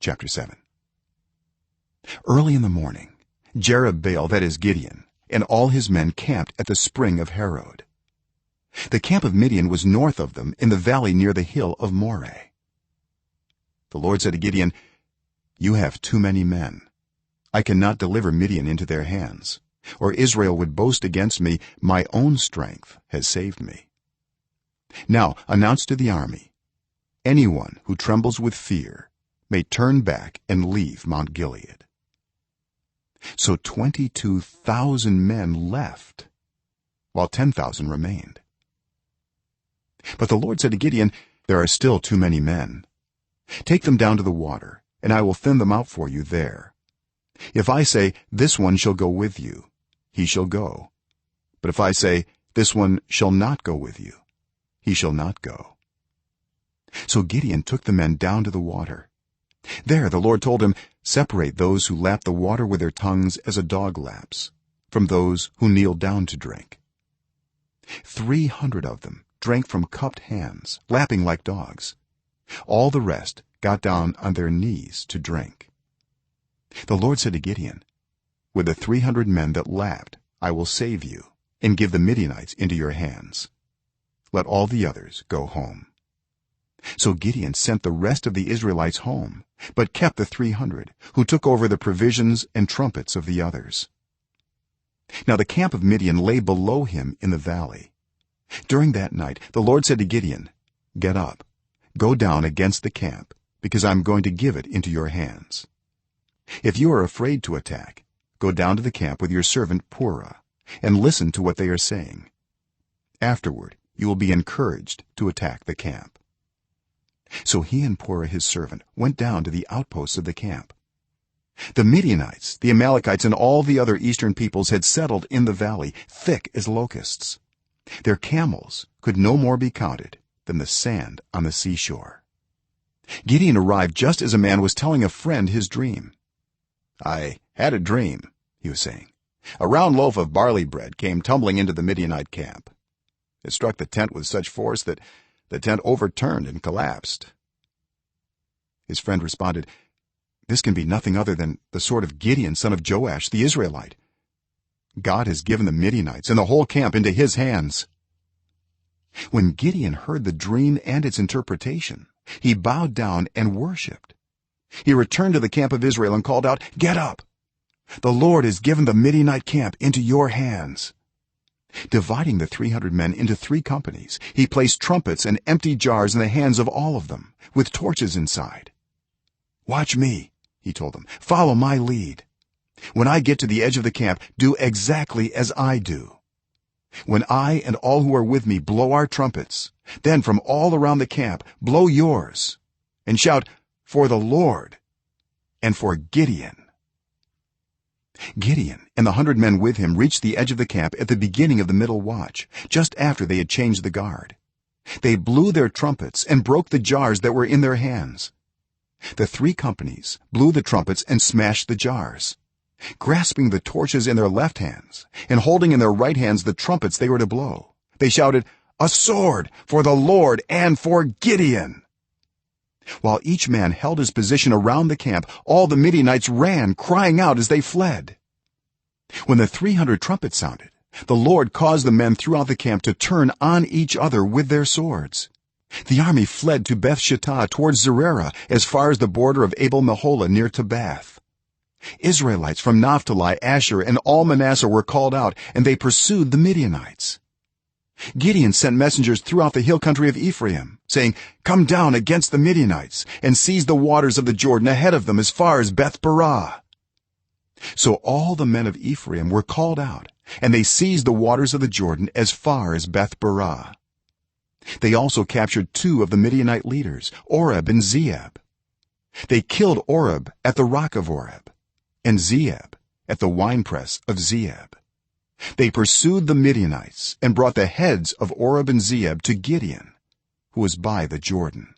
chapter 7. Early in the morning, Jerub-Baal, that is Gideon, and all his men camped at the spring of Harod. The camp of Midian was north of them in the valley near the hill of Moreh. The Lord said to Gideon, "You have too many men. I cannot deliver Midian into their hands, or Israel would boast against me, 'My own strength has saved me.' Now announce to the army, anyone who trembles with fear may turn back and leave Mount Gilead." So 22,000 men left, while 10,000 remained. But the Lord said to Gideon, "There are still too many men. Take them down to the water, and I will thin them out for you there. If I say, 'This one shall go with you,' he shall go. But if I say, 'This one shall not go with you,' he shall not go." So Gideon took the men down to the water. There the Lord told him, "Separate those who lap the water with their tongues as a dog laps, from those who kneel down to drink." 300 of them drank from cupped hands, lapping like dogs. All the rest got down on their knees to drink. The Lord said to Gideon, "With the 300 men that lapped I will save you and give the Midianites into your hands. Let all the others go home." So Gideon sent the rest of the Israelites home, but kept the 300 who took over the provisions and trumpets of the others. Now the camp of Midian lay below him in the valley. During that night the Lord said to Gideon, "Get up, go down against the camp, because I'm going to give it into your hands. If you are afraid to attack, go down to the camp with your servant Purah, and listen to what they are saying. Afterward you will be encouraged to attack the camp." So he and Purah his servant went down to the outposts of the camp. The Midianites, the Amalekites, and all the other eastern peoples had settled in the valley, thick as locusts. Their camels could no more be counted than the sand on the seashore. Gideon arrived just as a man was telling a friend his dream. "I had a dream," he was saying. "A round loaf of barley bread came tumbling into the Midianite camp. It struck the tent with such force that the tent overturned and collapsed." His friend responded, "This can be nothing other than the sword of Gideon, son of Joash, the Israelite. God has given the Midianites and the whole camp into his hands." When Gideon heard the dream and its interpretation, he bowed down and worshipped. He returned to the camp of Israel and called out, "Get up! The Lord has given the Midianite camp into your hands." Dividing the 300 men into 3 companies, he placed trumpets and empty jars in the hands of all of them, with torches inside. "Watch me," he told them. "Follow my lead. When I get to the edge of the camp, do exactly as I do. When I and all who are with me blow our trumpets, then from all around the camp blow yours, and shout, 'For the Lord and for Gideon.'" Gideon and the 100 men with him reached the edge of the camp at the beginning of the middle watch, just after they had changed the guard. They blew their trumpets and broke the jars that were in their hands. The 3 companies blew the trumpets and smashed the jars. Grasping the torches in their left hands and holding in their right hands the trumpets they were to blow, they shouted, "A sword for the Lord and for Gideon!" While each man held his position around the camp, all the Midianites ran, crying out as they fled. When the 300 trumpets sounded, the Lord caused the men throughout the camp to turn on each other with their swords. The army fled to Beth-shittah towards Zererah, as far as the border of Abel-meholah near Tabbath. Israelites from Naphtali, Asher, and all Manasseh were called out, and they pursued the Midianites. Gideon sent messengers throughout the hill country of Ephraim, saying, "Come down against the Midianites and seize the waters of the Jordan ahead of them as far as Beth-barah." So all the men of Ephraim were called out, and they seized the waters of the Jordan as far as Beth-barah. They also captured 2 of the Midianite leaders, Oreb and Zeeb. They killed Oreb at the rock of Oreb, and Zeeb at the winepress of Zeeb. They pursued the Midianites and brought the heads of Oreb and Zeeb to Gideon, who was by the Jordan.